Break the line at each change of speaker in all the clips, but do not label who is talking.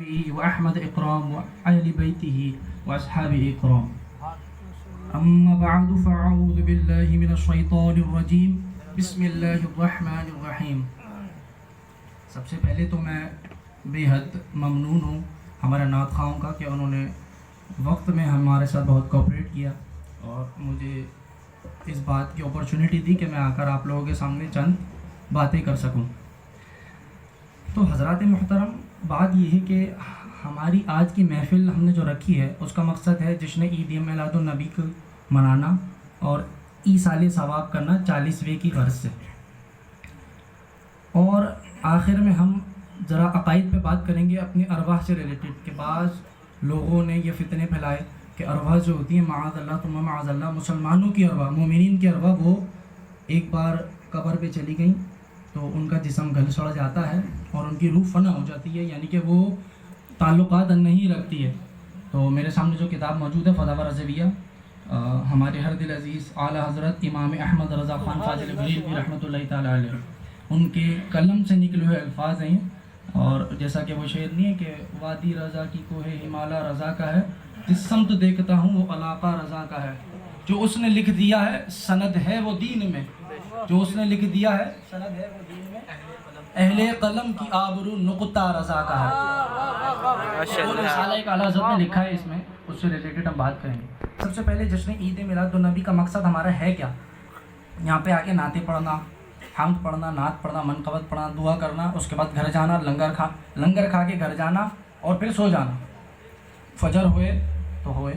وأحمد إكرام وأهل بيته وأصحابه إكرام. أما بعد فأعوذ بالله من الشيطان الرجيم بسم اللہ الرحمن الرحیم. سب سے پہلے تو میں بے حد ممنون ہوں ہمارے نعت خواہوں کا کہ انہوں نے وقت میں ہمارے ساتھ بہت کوآپریٹ کیا اور مجھے اس بات کی اپرچونٹی دی کہ میں آ کر آپ لوگوں کے سامنے چند باتیں کر سکوں. تو حضرات محترم، بات یہ ہے کہ ہماری آج کی محفل ہم نے جو رکھی ہے اس کا مقصد ہے جشن عید میلاد النبی کو منانا اور ایصال ثواب کرنا 40ویں کی غرض سے. اور آخر میں ہم ذرا عقائد پہ بات کریں گے اپنی ارواح سے ریلیٹڈ، کہ بعض لوگوں نے یہ فتنے پھیلائے کہ ارواح جو ہوتی ہیں معاذ اللہ ثم معاذ اللہ، مسلمانوں کی ارواح، مومنین کی ارواح، وہ ایک بار قبر پہ چلی گئیں تو ان کا جسم گل سڑ جاتا ہے اور ان کی روح فنا ہو جاتی ہے، یعنی کہ وہ تعلقات نہیں رکھتی ہے. تو میرے سامنے جو کتاب موجود ہے فتاوی رضویہ، ہمارے ہر دل عزیز اعلیٰ حضرت امام احمد رضا خان فاضل بریلوی رحمۃ اللہ تعالیٰ علیہ، ان کے قلم سے نکلے ہوئے الفاظ ہیں. اور جیسا کہ وہ شعر نہیں ہے کہ وادی رضا کی کوہ ہمالا رضا کا ہے، جس سمت دیکھتا ہوں وہ علاقہ رضا کا ہے. جو اس نے لکھ دیا ہے سند ہے وہ دین میں، جو اس نے لکھ دیا ہے سند ہے وہ دین میں، اہل قلم کی آبرو نقطہ رضا کا ہے. وہ رسالہ ایک اعلیٰ حضرت نے لکھا ہے، اس میں اس سے ریلیٹڈ ہم بات کریں گے. سب سے پہلے جشن عید میلاد النبی کا مقصد ہمارا ہے کیا؟ یہاں پہ آ کے نعتیں پڑھنا، حمد پڑھنا، نعت پڑھنا، منقبت پڑھنا، دعا کرنا، اس کے بعد گھر جانا، لنگر کھا کے گھر جانا اور پھر سو جانا. فجر ہوئے تو ہوئے،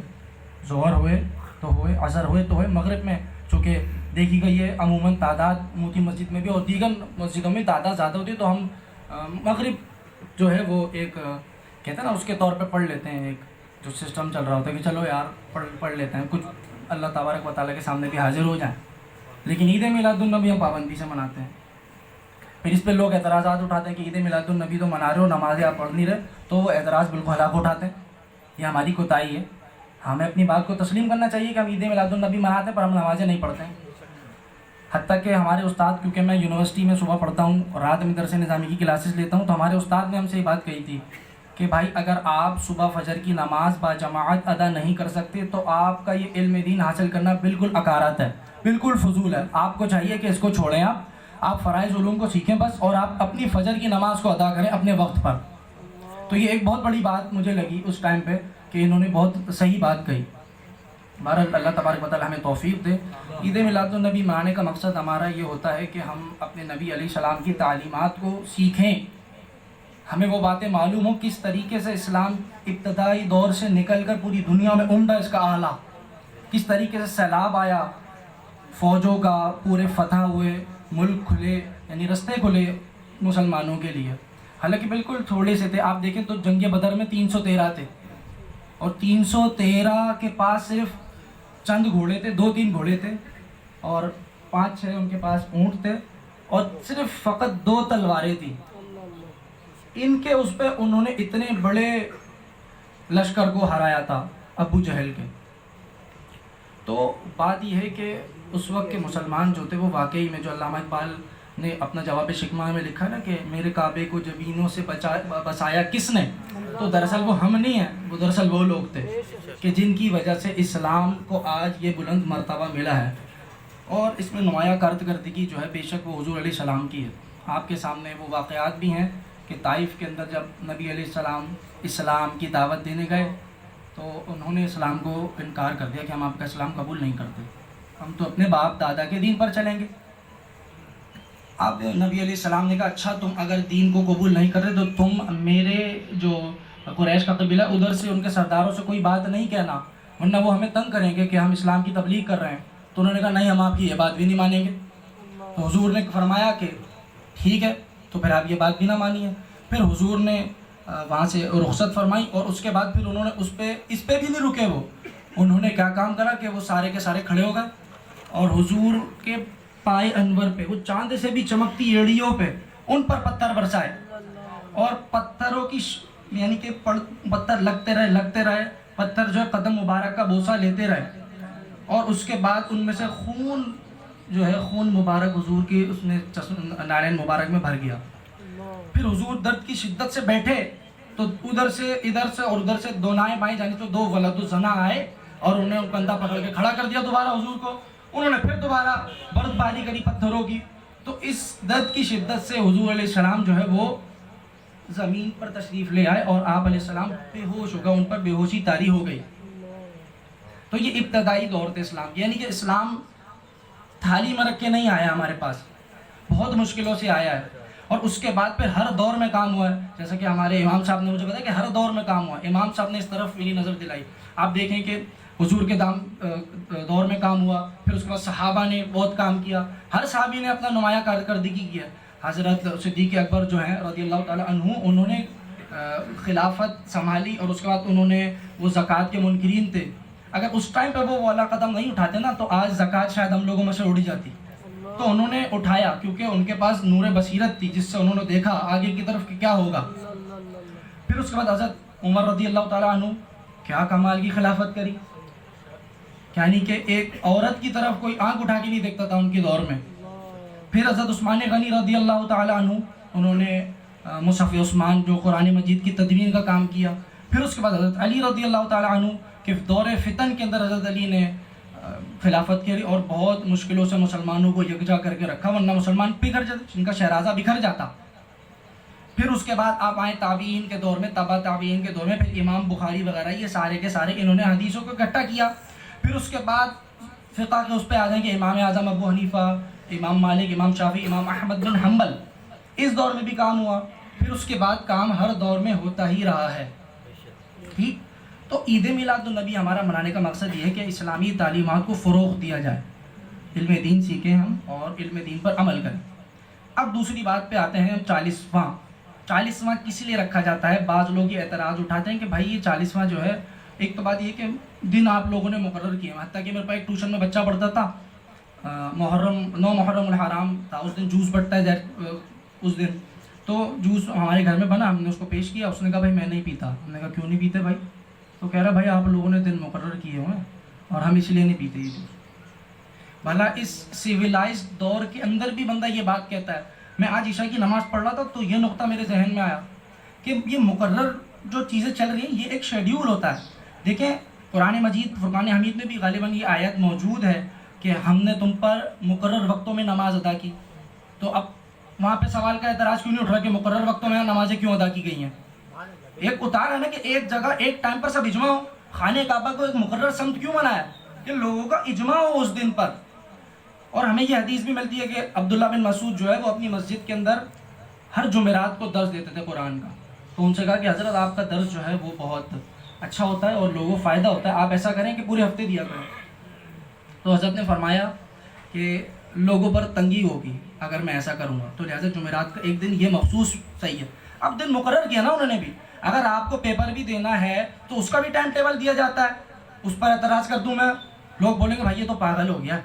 ظہر ہوئے تو ہوئے، عصر ہوئے تو ہوئے. مغرب میں چونکہ دیکھی گئی ہے عموماً تعداد موتی مسجد میں بھی اور دیگر مسجدوں میں تعداد زیادہ ہوتی ہے، تو ہم مغرب جو ہے وہ ایک کہتے ہیں نا اس کے طور پہ پڑھ لیتے ہیں. ایک جو سسٹم چل رہا ہوتا ہے کہ چلو یار پڑھ لیتے ہیں، کچھ اللہ تبارک و تعالیٰ کے سامنے بھی حاضر ہو جائیں. لیکن عید میلاد النبی ہم پابندی سے مناتے ہیں. پھر اس پہ لوگ اعتراضات اٹھاتے ہیں کہ عید میلاد النبی تو منا رہے ہو، نمازیں آپ پڑھ نہیں رہے، تو وہ اعتراض بالکل ہلاک اٹھاتے ہیں. یہ ہماری کوتاہی ہے. ہمیں اپنی بات کو تسلیم کرنا چاہیے کہ ہم عید میلاد النبی مناتے ہیں پر ہم نمازیں نہیں پڑھتے ہیں. حتیٰ کہ ہمارے استاد، کیونکہ میں یونیورسٹی میں صبح پڑھتا ہوں اور رات میں درس نظامی کی کلاسز لیتا ہوں، تو ہمارے استاد نے ہم سے یہ بات کہی تھی کہ بھائی اگر آپ صبح فجر کی نماز با جماعت ادا نہیں کر سکتے تو آپ کا یہ علم دین حاصل کرنا بالکل اکارت ہے، بالکل فضول ہے. آپ کو چاہیے کہ اس کو چھوڑیں، آپ فرائض علوم کو سیکھیں بس، اور آپ اپنی فجر کی نماز کو ادا کریں اپنے وقت پر. تو یہ ایک بہت بڑی بات مجھے لگی اس ٹائم پہ کہ انہوں نے بہت صحیح بات کہی. بہرحال اللہ تبارک و تعالیٰ ہمیں توفیق دے. عید میلاد النبی منانے کا مقصد ہمارا یہ ہوتا ہے کہ ہم اپنے نبی علیہ السلام کی تعلیمات کو سیکھیں، ہمیں وہ باتیں معلوم ہوں کس طریقے سے اسلام ابتدائی دور سے نکل کر پوری دنیا میں عمدہ اس کا اعلیٰ، کس طریقے سے سیلاب آیا فوجوں کا، پورے فتح ہوئے، ملک کھلے، یعنی رستے کھلے مسلمانوں کے لیے. حالانکہ بالکل تھوڑے سے تھے. آپ دیکھیں تو جنگ بدر میں 313 تھے اور 313 کے پاس صرف چند گھوڑے تھے، 2-3 گھوڑے تھے اور 5-6 ان کے پاس اونٹ تھے اور صرف فقط 2 تلواریں تھیں. ان کے اس پہ انہوں نے اتنے بڑے لشکر کو ہرایا تھا ابو جہل کے. تو بات یہ ہے کہ اس وقت کے مسلمان جو تھے وہ واقعی میں، جو علامہ اقبال نے اپنا جواب شکمہ میں لکھا نا کہ میرے کعبے کو جبینوں سے بسایا کس نے، تو دراصل وہ ہم نہیں ہیں، وہ دراصل وہ لوگ تھے کہ جن کی وجہ سے اسلام کو آج یہ بلند مرتبہ ملا ہے. اور اس میں نمایاں کارکردگی جو ہے بے شک وہ حضور علیہ السلام کی ہے. آپ کے سامنے وہ واقعات بھی ہیں کہ طائف کے اندر جب نبی علیہ السلام اسلام کی دعوت دینے گئے تو انہوں نے اسلام کو انکار کر دیا کہ ہم آپ کا اسلام قبول نہیں کرتے، ہم تو اپنے باپ دادا کے دین پر چلیں گے. اب نبی علیہ السلام نے کہا اچھا تم اگر دین کو قبول نہیں کر رہے تو تم میرے جو قریش کا قبیلہ ادھر سے ان کے سرداروں سے کوئی بات نہیں کہنا، ورنہ وہ ہمیں تنگ کریں گے کہ ہم اسلام کی تبلیغ کر رہے ہیں. تو انہوں نے کہا نہیں، ہم آپ کی یہ بات بھی نہیں مانیں گے. تو حضور نے فرمایا کہ ٹھیک ہے، تو پھر آپ یہ بات بھی نہ مانیے. پھر حضور نے وہاں سے رخصت فرمائی اور اس کے بعد پھر انہوں نے اس پہ بھی نہیں رکے. وہ انہوں نے کیا کام کرا کہ وہ سارے کے سارے کھڑے ہو گئے اور حضور کے پائے انور پہ، وہ چاند سے بھی چمکتی ایڑیوں پہ، ان پر پتھر برسائے اور پتھروں کی یعنی کہ پتھر لگتے رہے، پتھر جو ہے قدم مبارک کا بوسہ لیتے رہے اور اس کے بعد ان میں سے خون جو ہے خون مبارک حضور کی اس نے نالین مبارک میں بھر گیا. پھر حضور درد کی شدت سے بیٹھے تو ادھر سے ادھر سے اور ادھر سے دونائیں بائیں جانے تو 2 ولد الزنا آئے اور انہوں نے کندھا پکڑ کے کھڑا کر دیا دوبارہ حضور کو. انہوں نے پھر دوبارہ برف باری کری پتھروں کی. تو اس درد کی شدت سے حضور علیہ السلام جو ہے وہ زمین پر تشریف لے آئے اور آپ علیہ السلام بے ہوش ہو گئے, ان پر بے ہوشی طاری ہو گئی. تو یہ ابتدائی دور تھے اسلام, یعنی کہ اسلام تھالی میں رکھ کے نہیں آیا ہمارے پاس, بہت مشکلوں سے آیا ہے. اور اس کے بعد پھر ہر دور میں کام ہوا ہے, جیسا کہ ہمارے امام صاحب نے مجھے بتایا کہ ہر دور میں کام ہوا ہے. امام صاحب نے اس طرف میری نظر دلائی. آپ دیکھیں کہ حضور کے دور میں کام ہوا, پھر اس کے بعد صحابہ نے بہت کام کیا, ہر صحابی نے اپنا نمایاں کارکردگی کیا. حضرت صدیق اکبر جو ہیں رضی اللہ تعالیٰ عنہ, انہوں نے خلافت سنبھالی اور اس کے بعد انہوں نے, وہ زکوٰۃ کے منکرین تھے, اگر اس ٹائم پہ وہ والا قدم نہیں اٹھاتے نا تو آج زکوٰۃ شاید ہم لوگوں میں سے اڑ جاتی. تو انہوں نے اٹھایا کیونکہ ان کے پاس نور بصیرت تھی, جس سے انہوں نے دیکھا آگے کی طرف کہ کیا ہوگا. پھر اس کے بعد حضرت عمر رضی اللہ تعالیٰ عنہ, کیا کمال کی خلافت کری, یعنی کہ ایک عورت کی طرف کوئی آنکھ اٹھا کے نہیں دیکھتا تھا ان کے دور میں. پھر حضرت عثمان غنی رضی اللہ تعالیٰ عنہ, انہوں نے مصحف عثمان جو قرآن مجید کی تدوین کا کام کیا. پھر اس کے بعد حضرت علی رضی اللہ تعالیٰ عنہ کہ دور فتن کے اندر حضرت علی نے خلافت کی اور بہت مشکلوں سے مسلمانوں کو یکجا کر کے رکھا, ورنہ مسلمان بکھر جاتے, جن کا شہرازہ بکھر جاتا. پھر اس کے بعد آپ آئیں تابعین کے دور میں, تبع تابعین کے دور میں, پھر امام بخاری وغیرہ یہ سارے کے سارے انہوں نے حدیثوں کو اکٹھا کیا. پھر اس کے بعد فقہ کے اس پہ آ جائیں کہ امام اعظم ابو حنیفہ, امام مالک, امام شافعی, امام احمد بن حنبل, اس دور میں بھی کام ہوا. پھر اس کے بعد کام ہر دور میں ہوتا ہی رہا ہے. ٹھیک, تو عید میلاد النبی ہمارا منانے کا مقصد یہ ہے کہ اسلامی تعلیمات کو فروغ دیا جائے, علم دین سیکھیں ہم اور علم دین پر عمل کریں. اب دوسری بات پہ آتے ہیں, 40واں کس لیے رکھا جاتا ہے. بعض لوگ یہ اعتراض اٹھاتے ہیں کہ بھائی یہ 40واں جو ہے, ایک تو بات یہ کہ دن آپ لوگوں نے مقرر کیے, حتیٰ کہ میرے پاس ایک ٹیوشن میں بچہ پڑھتا تھا, 9 محرم الحرام تھا, اس دن جوس بٹتا ہے اس دن, تو جوس ہمارے گھر میں بنا, ہم نے اس کو پیش کیا, اس نے کہا بھائی میں نہیں پیتا. ہم نے کہا کیوں نہیں پیتے بھائی, تو کہہ رہا بھائی آپ لوگوں نے دن مقرر کیے ہوئے اور ہم اس لیے نہیں پیتے یہ جوس. بھلا اس سیویلائزڈ دور کے اندر بھی بندہ یہ بات کہتا ہے. میں آج عشاء کی نماز پڑھ رہا تھا تو یہ نقطہ میرے ذہن میں آیا کہ یہ مقرر جو چیزیں چل رہی ہیں یہ ایک شیڈیول ہوتا ہے. دیکھیں قرآن مجید فرقان حمید میں بھی غالباً یہ آیت موجود ہے کہ ہم نے تم پر مقرر وقتوں میں نماز ادا کی. تو اب وہاں پہ سوال کا اعتراض کیوں نہیں اٹھ رہا کہ مقرر وقتوں میں نمازیں کیوں ادا کی گئی ہیں. ایک اتار ہے نا کہ ایک جگہ ایک ٹائم پر سب اجماع ہو. خانہ کعبہ کو ایک مقرر سمت کیوں بنایا کہ لوگوں کا اجماع ہو اس دن پر. اور ہمیں یہ حدیث بھی ملتی ہے کہ عبداللہ بن مسعود جو ہے وہ اپنی مسجد کے اندر ہر جمعرات کو درس دیتے تھے قرآن کا. تو ان سے کہا کہ حضرت آپ کا درس جو ہے وہ بہت اچھا ہوتا ہے اور لوگوں کو فائدہ ہوتا ہے, آپ ایسا کریں کہ پورے ہفتے دیا کریں. تو حضرت نے فرمایا کہ لوگوں پر تنگی ہوگی اگر میں ایسا کروں گا, تو لہٰذا جمعرات کا ایک دن یہ مخصوص صحیح ہے. اب دن مقرر کیا نا انہوں نے بھی, اگر آپ کو پیپر بھی دینا ہے تو اس کا بھی ٹائم ٹیبل دیا جاتا ہے. اس پر اعتراض کر دوں میں, لوگ بولیں گے بھائی یہ تو پاگل ہو گیا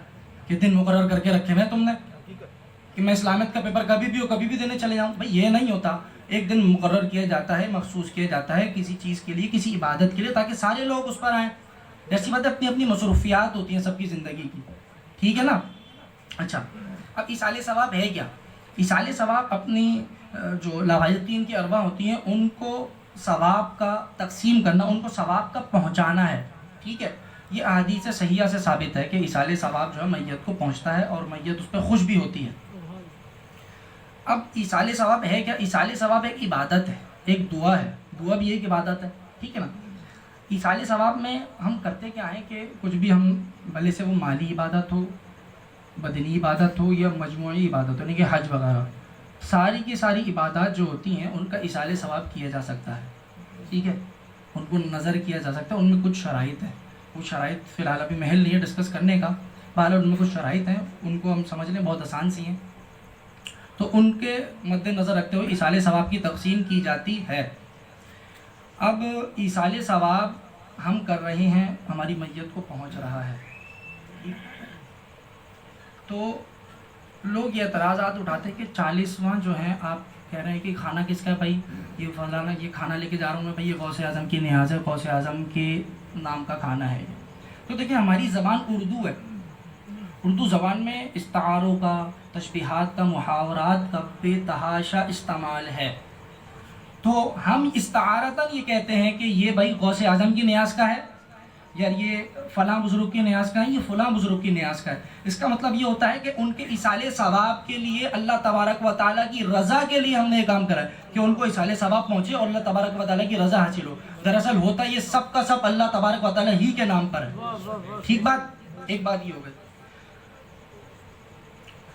کہ دن مقرر کر کے رکھے ہوئے تم نے کہ میں اسلامت کا پیپر کبھی بھی ہو کبھی بھی دینے چلے جاؤں. بھائی یہ نہیں ہوتا, ایک دن مقرر کیا جاتا ہے, مخصوص کیا جاتا ہے کسی چیز کے لیے, کسی عبادت کے لیے, تاکہ سارے لوگ اس پر آئیں. ایسی بات اپنی اپنی مصروفیات ہوتی ہیں سب کی زندگی کی, ٹھیک ہے نا. اچھا, اب ایصال ثواب ہے کیا؟ ایصال ثواب اپنی جو لاوالدین کی ارواح ہوتی ہیں ان کو ثواب کا تقسیم کرنا, ان کو ثواب کا پہنچانا ہے. ٹھیک ہے, یہ احادیث صحیحہ سے ثابت ہے کہ ایصال ثواب جو ہے میت کو پہنچتا ہے اور میت اس پہ خوش بھی ہوتی ہے. اب ایصال ثواب ہے کیا؟ ایصال ثواب ایک عبادت ہے, ایک دعا ہے, دعا بھی ایک عبادت ہے, ٹھیک ہے نا. ایصال ثواب میں ہم کرتے کیا ہیں کہ کچھ بھی ہم بھلے سے وہ مالی عبادت ہو, بدنی عبادت ہو یا مجموعی عبادت ہو, یعنی کہ حج وغیرہ, ساری کی ساری عبادات جو ہوتی ہیں ان کا ایصال ثواب کیا جا سکتا ہے. ٹھیک ہے, ان کو نظر کیا جا سکتا ہے. ان میں کچھ شرائط ہیں, وہ شرائط فی الحال ابھی محل نہیں ہے ڈسکس کرنے کا, بہرحال ان میں کچھ شرائط ہیں, ان کو ہم سمجھ لیں, بہت آسان سی ہیں. تو ان کے مد نظر رکھتے ہوئے ایصال ثواب کی تقسیم کی جاتی ہے. اب ایصال ثواب ہم کر رہے ہیں, ہماری میت کو پہنچ رہا ہے. تو لوگ یہ اعتراضات اٹھاتے ہیں کہ 40واں جو ہے آپ کہہ رہے ہیں کہ کھانا کس کا ہے بھائی, یہ فلانا یہ کھانا لے کے جا رہا ہوں میں, بھائی یہ غوث اعظم کی نیاز ہے, غوث اعظم کے نام کا کھانا ہے. تو دیکھیں ہماری زبان اردو ہے, اردو زبان میں استعاروں کا, تشبیہات کا, محاورات کا بے تحاشا استعمال ہے. تو ہم استعارتاً یہ کہتے ہیں کہ یہ بھائی غوث اعظم کی نیاز کا ہے، یار یہ فلاں بزرگ کی نیاز کا ہے، یہ فلاں بزرگ کی نیاز کا ہے. اس کا مطلب یہ ہوتا ہے کہ ان کے ایصال ثواب کے لیے اللہ تبارک و تعالیٰ کی رضا کے لیے ہم نے یہ کام کرا ہے کہ ان کو ایصال ثواب پہنچے اور اللہ تبارک و تعالیٰ کی رضا حاصل ہو. دراصل ہوتا یہ سب کا سب اللہ تبارک و تعالیٰ ہی کے نام پر ہے. ٹھیک بات. ایک بات یہ ہو گئی،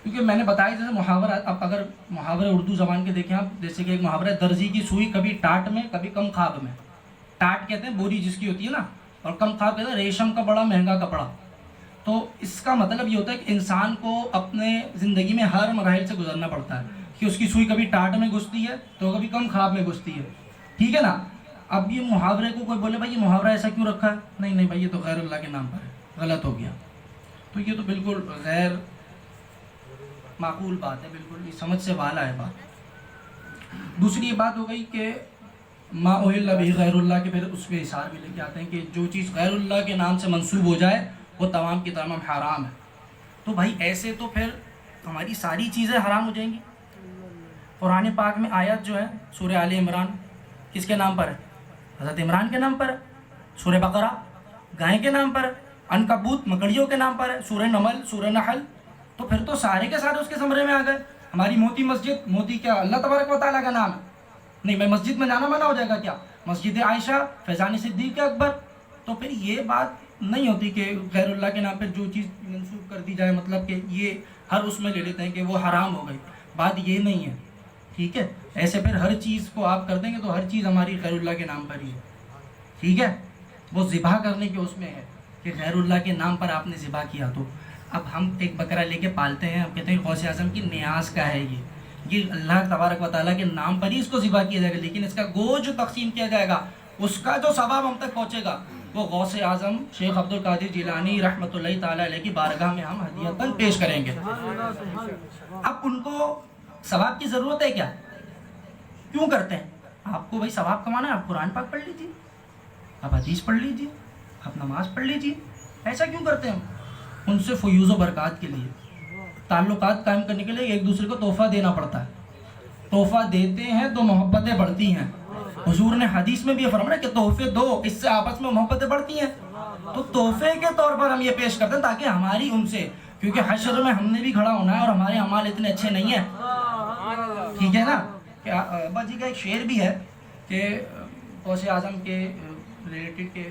کیونکہ میں نے بتایا جیسے محاورہ، اب اگر محاورے اردو زبان کے دیکھیں آپ، جیسے کہ ایک محاورہ ہے، درزی کی سوئی کبھی ٹاٹ میں کبھی کم خواب میں. ٹاٹ کہتے ہیں بوری جس کی ہوتی ہے نا، اور کم خواب کہتے ہیں ریشم کا بڑا مہنگا کپڑا. تو اس کا مطلب یہ ہوتا ہے کہ انسان کو اپنے زندگی میں ہر مراحل سے گزرنا پڑتا ہے کہ اس کی سوئی کبھی ٹاٹ میں گھستی ہے تو کبھی کم خواب میں گھستی ہے. ٹھیک ہے نا. اب یہ محاورے کو کوئی بولے بھائی یہ محاورہ ایسا کیوں رکھا ہے، نہیں نہیں بھائی یہ تو غیر اللہ کے نام پر ہے، غلط ہو گیا. تو یہ تو بالکل غیر معقول بات ہے، بالکل یہ سمجھ سے بالا ہے بات. دوسری یہ بات ہو گئی کہ ما اہل بہ غیر اللہ کے، پھر اس پہ اشار بھی لے کے آتے ہیں کہ جو چیز غیر اللہ کے نام سے منسوب ہو جائے وہ تمام کی تمام حرام ہے. تو بھائی ایسے تو پھر ہماری ساری چیزیں حرام ہو جائیں گی. قرآن پاک میں آیت جو ہے سورہ آل عمران کس کے نام پر ہے؟ حضرت عمران کے نام پر ہے. سورہ بقرہ گائے کے نام پر ہے. عنکبوت مکڑیوں کے نام پر ہے. سورہ نمل، سورہ نحل، تو پھر تو سارے کے سارے اس کے زمرے میں آ گئے. ہماری موتی مسجد، موتی کیا اللہ تبارک و تعالیٰ کا نام ہے؟ نہیں، میں مسجد میں جانا منع ہو جائے گا کیا؟ مسجد عائشہ، فیضان صدیق اکبر. تو پھر یہ بات نہیں ہوتی کہ غیر اللہ کے نام پہ جو چیز منسوخ کر دی جائے، مطلب کہ یہ ہر اس میں لے لیتے ہیں کہ وہ حرام ہو گئی. بات یہ نہیں ہے. ٹھیک ہے. ایسے پھر ہر چیز کو آپ کر دیں گے تو ہر چیز ہماری غیر اللہ کے نام پر ہی ہے. ٹھیک ہے. وہ ذبح کرنے کے اس میں ہے کہ غیر اللہ کے نام پر آپ نے ذبح کیا. تو اب ہم ایک بکرا لے کے پالتے ہیں، ہم کہتے ہیں غوث اعظم کی نیاز کا ہے، یہ اللہ تبارک و تعالیٰ کے نام پر ہی اس کو ذبح کیا جائے گا، لیکن اس کا گوشت جو تقسیم کیا جائے گا اس کا جو ثواب ہم تک پہنچے گا وہ غوث اعظم شیخ عبد القادر جیلانی رحمۃ اللہ تعالیٰ علیہ کی بارگاہ میں ہم ہدیۃً پیش کریں گے. اب ان کو ثواب کی ضرورت ہے کیا؟ کیوں کرتے ہیں؟ آپ کو بھائی ثواب کمانا ہے، آپ قرآن پاک پڑھ لیجیے، آپ حدیث پڑھ لیجیے، آپ نماز پڑھ لیجیے. ایسا کیوں کرتے ہیں ہم؟ ان سے فیوض و برکات کے لیے، تعلقات قائم کرنے کے لیے ایک دوسرے کو تحفہ دینا پڑتا ہے. تحفہ دیتے ہیں تو محبتیں بڑھتی ہیں. حضور نے حدیث میں بھی یہ فرمایا کہ تحفے دو، اس سے آپس میں محبتیں بڑھتی ہیں. تو تحفے کے طور پر ہم یہ پیش کرتے ہیں تاکہ ہماری ان سے، کیونکہ حشر میں ہم نے بھی کھڑا ہونا ہے اور ہمارے اعمال اتنے اچھے نہیں ہیں. ٹھیک ہے نا. کہ ابا جی کا ایک شعر بھی ہے کہ غوث اعظم کے ریلیٹڈ کے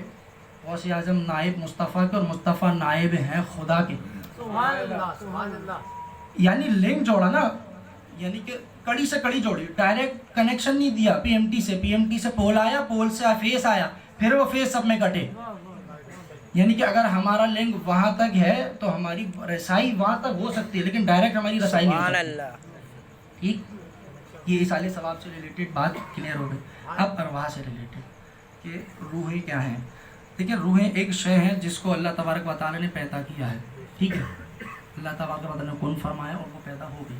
غوث اعظم نائب مصطفیٰ کے اور مصطفیٰ نائب ہیں خدا کے. یعنی لنک جوڑا نا، یعنی کہ کڑی سے کڑی جوڑی، ڈائریکٹ کنیکشن نہیں دیا پی ایم ٹی سے، پی ایم ٹی سے پول آیا، پول سے فیس آیا، پھر وہ فیس سب میں کٹے. یعنی کہ اگر ہمارا لنک وہاں تک ہے تو ہماری رسائی وہاں تک ہو سکتی ہے، لیکن ڈائریکٹ ہماری رسائی نہیں ہو سکتی. ٹھیک. یہ ایصال ثواب سے ریلیٹڈ بات کلیئر ہو گئی. اب ارواح سے ریلیٹڈ کہ روحیں کیا ہیں. دیکھیں روحیں ایک شے ہیں جس کو اللہ تبارک و تعالیٰ نے پیدا کیا ہے. ٹھیک ہے. اللہ تبارک و تعالیٰ نے کن فرمایا اور وہ پیدا ہو گئی.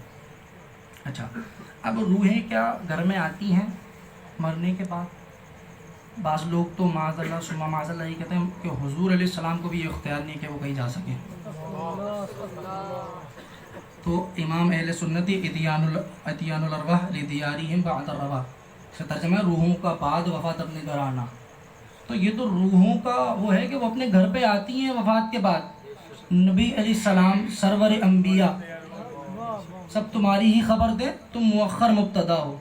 اچھا، اب روحیں کیا گھر میں آتی ہیں مرنے کے بعد؟ بعض لوگ تو معاذ اللہ ثم معاذ اللہ یہ کہتے ہیں کہ حضور علیہ السلام کو بھی یہ اختیار نہیں کہ وہ کہیں جا سکیں. تو امام اہل سنتی اتیان الارواح لدیارہم بعد الرواح سے ترجمہ ہے روحوں کا بعد وفات اپنے گھر آنا. تو یہ تو روحوں کا وہ ہے کہ وہ اپنے گھر پہ آتی ہیں وفات کے بعد. نبی علیہ السلام سرور انبیاء سب تمہاری ہی خبر دیں، تم مؤخر مبتدا ہو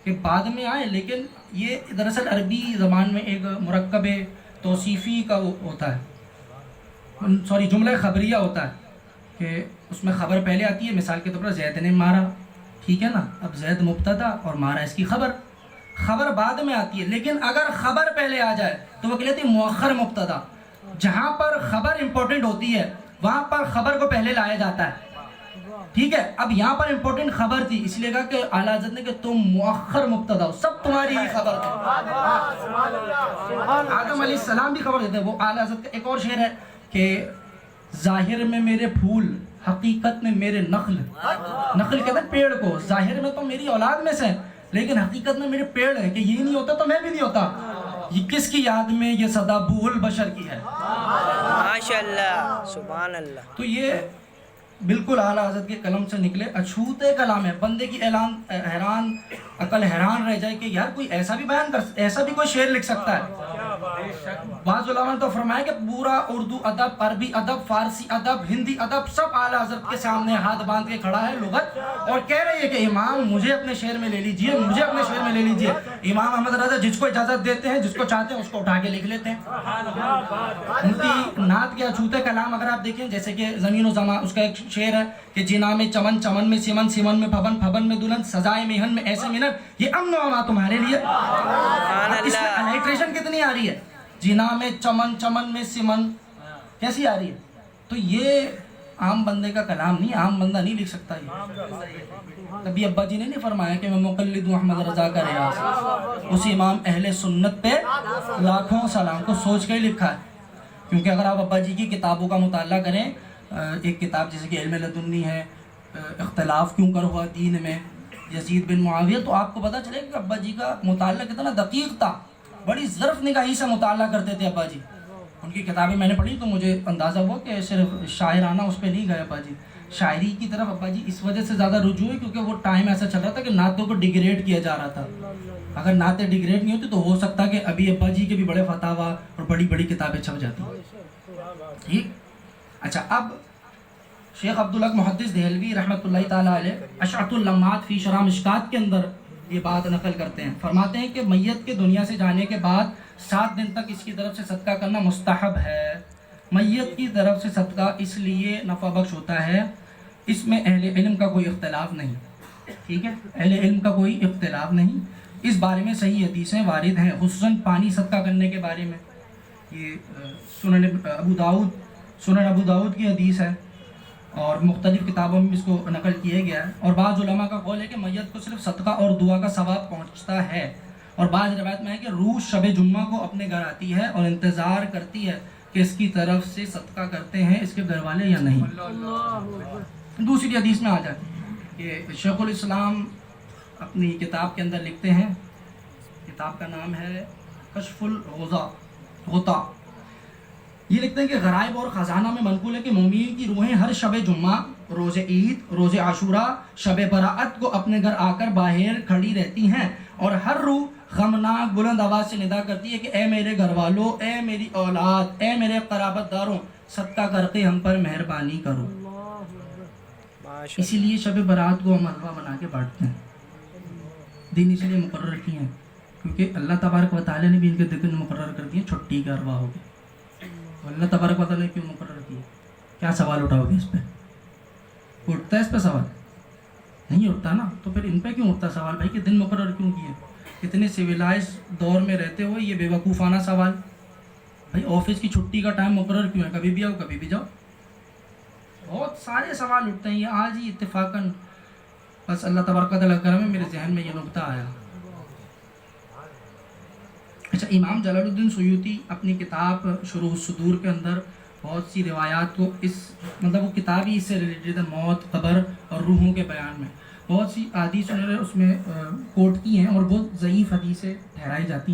کہ بعد میں آئے. لیکن یہ دراصل عربی زبان میں ایک مرکب توصیفی کا ہوتا ہے، جملہ خبریہ ہوتا ہے کہ اس میں خبر پہلے آتی ہے. مثال کے طور پر زید نے مارا، ٹھیک ہے نا. اب زید مبتدا اور مارا اس کی خبر بعد میں آتی ہے. لیکن اگر خبر پہلے آ جائے تو وہ کہلاتی ہے مؤخر مبتدا. جہاں پر خبر امپورٹنٹ ہوتی ہے وہاں پر خبر کو پہلے لایا جاتا ہے. ٹھیک ہے. اب یہاں پر امپورٹنٹ خبر تھی اس لیے کہا کہ اعلیٰ حضرت نے کہ تم مؤخر مبتدا ہو، سب تمہاری ہی خبر تھی. آدم علیہ السلام بھی خبر دیتے ہیں. وہ اعلیٰ حضرت کا ایک اور شعر ہے کہ ظاہر میں میرے پھول حقیقت میں میرے نخل کہتے ہیں پیڑ کو. ظاہر میں تو میری اولاد میں سے لیکن حقیقت میں میرے پیڑ ہے کہ یہ نہیں ہوتا تو میں بھی نہیں ہوتا. یہ کس کی یاد میں یہ صدا بو البشر کی ہے.
ماشاءاللہ سبحان اللہ.
تو یہ بالکل اعلیٰ حضرت کے قلم سے نکلے اچھوتے کلام ہے. بندے کی حیران عقل حیران رہ جائے کہ یار کوئی ایسا بھی بیان ایسا بھی کوئی شعر لکھ سکتا ہے. بعض علماء نے تو فرمایا کہ پورا اردو ادب، عربی ادب، فارسی ادب، ہندی ادب سب اعلیٰ حضرت کے سامنے ہاتھ باندھ کے کھڑا ہے لغت، اور کہہ رہی ہے کہ امام مجھے اپنے شعر میں لے لیجئے، مجھے اپنے شعر میں لے لیجئے. امام احمد رضا جس کو اجازت دیتے ہیں، جس کو چاہتے ہیں اس کو اٹھا کے لکھ لیتے ہیں. ان کی نعت کے اچھوتے کلام اگر آپ دیکھیں، جیسے کہ زمین و زمان، اس کا ایک شعر ہے کہ جنا میں چمن، چمن میں سمن، سمن میں پھبن، پھبن میں دلہن، سزائے میہن میں ایسے منن، یہ امن و امان تمہارے لیے. اس میں الائٹریشن کتنی آ رہی ہے؟ جنا میں چمن، چمن میں سمن کیسی آ رہی ہے؟ تو یہ عام بندے کا کلام نہیں، عام بندہ نہیں لکھ سکتا. یہ نبی ابا جی نے نہیں فرمایا کہ میں مقلد ہوں احمد رضا کا ریاض. اسی امام اہل سنت پہ لاکھوں سلام کو سوچ کے ہی لکھا ہے. کیونکہ اگر آپ ابا جی کی کتابوں کا مطالعہ کریں، ایک کتاب جیسے کہ علم لدنی ہے، اختلاف کیوں کر ہوا دین میں، یزید بن معاویہ، تو آپ کو پتہ چلے کہ ابا جی کا مطالعہ کتنا دقیق تھا. بڑی ظرف نگاہی سے مطالعہ کرتے تھے ابا جی. ان کی کتابیں میں نے پڑھی تو مجھے اندازہ ہوا کہ صرف شاعرانہ اس پہ نہیں گئے ابا جی. شاعری کی طرف ابا جی اس وجہ سے زیادہ رجوع ہے کیونکہ وہ ٹائم ایسا چل رہا تھا کہ نعتوں کو ڈیگریڈ کیا جا رہا تھا. اگر نعتیں ڈیگریڈ نہیں ہوتی تو ہو سکتا کہ ابھی ابا جی کے بھی بڑے فتاوا اور بڑی بڑی کتابیں چھپ جاتی. ٹھیک. اچھا، اب شیخ عبدالحق محدث دہلوی رحمۃ اللہ تعالیٰ علیہ اشعۃ اللمات فی شرح مشکات کے اندر یہ بات نقل کرتے ہیں. فرماتے ہیں کہ میت کے دنیا سے جانے کے بعد 7 دن تک اس کی طرف سے صدقہ کرنا مستحب ہے. میت کی طرف سے صدقہ اس لیے نفع بخش ہوتا ہے، اس میں اہل علم کا کوئی اختلاف نہیں. ٹھیک ہے، اہل علم کا کوئی اختلاف نہیں. اس بارے میں صحیح حدیثیں وارد ہیں، خصوصاً پانی صدقہ کرنے کے بارے میں. یہ سنن ابو داؤد کی حدیث ہے اور مختلف کتابوں میں اس کو نقل کیا گیا ہے. اور بعض علماء کا قول ہے کہ میت کو صرف صدقہ اور دعا کا ثواب پہنچتا ہے. اور بعض روایت میں ہے کہ روح شب جمعہ کو اپنے گھر آتی ہے اور انتظار کرتی ہے کہ اس کی طرف سے صدقہ کرتے ہیں اس کے گھر والے یا نہیں. دوسری حدیث میں آ جائے کہ شیخ الاسلام اپنی کتاب کے اندر لکھتے ہیں، کتاب کا نام ہے کشف الغطا. یہ لکھتے ہیں کہ غرائب اور خزانہ میں منقول ہے کہ مومنین کی روحیں ہر شب جمعہ، روز عید، روز عاشوراء، شب براءت کو اپنے گھر آ کر باہر کھڑی رہتی ہیں اور ہر روح غمناک بلند آواز سے ندا کرتی ہے کہ اے میرے گھر والوں، اے میری اولاد، اے میرے قرابت داروں، صدقہ کر کے ہم پر مہربانی کرو. اسی لیے شب برات کو ہم حلوہ بنا کے بانٹتے ہیں. دن اس لیے مقرر کیے ہیں کیونکہ اللہ تبارک و تعالیٰ نے بھی ان کے دن مقرر کر دیے چھٹی کا ارواح ہوگی. اللہ تبارک و تعالیٰ نے کیوں مقرر کیا؟ کیا سوال اٹھاؤ گے اس پہ؟ اٹھتا ہے اس پہ سوال؟ نہیں اٹھتا نا. تو پھر ان پہ کیوں اٹھتا سوال بھائی کہ دن مقرر کیوں کیے؟ اتنے سویلائز دور میں رہتے ہوئے یہ بے وقوفانہ سوال. بھائی آفس کی چھٹی کا ٹائم مقرر کیوں ہے؟ کبھی بھی آؤ کبھی بھی جاؤ. بہت سارے سوال اٹھتے ہیں. یہ آج ہی اتفاقاً بس اللہ تبارک و تعالیٰ کرم میں میرے ذہن میں یہ نقطہ آیا. اچھا، امام جلال الدین سیوطی اپنی کتاب شروح الصدور کے اندر بہت سی روایات کو وہ کتاب ہی اس سے ریلیٹڈ ہے، موت، قبر اور روحوں کے بیان میں بہت سی احادیث انہوں نے اس میں کوٹ کی ہیں اور بہت ضعیف حدیثیں ٹھہرائی جاتی ہیں.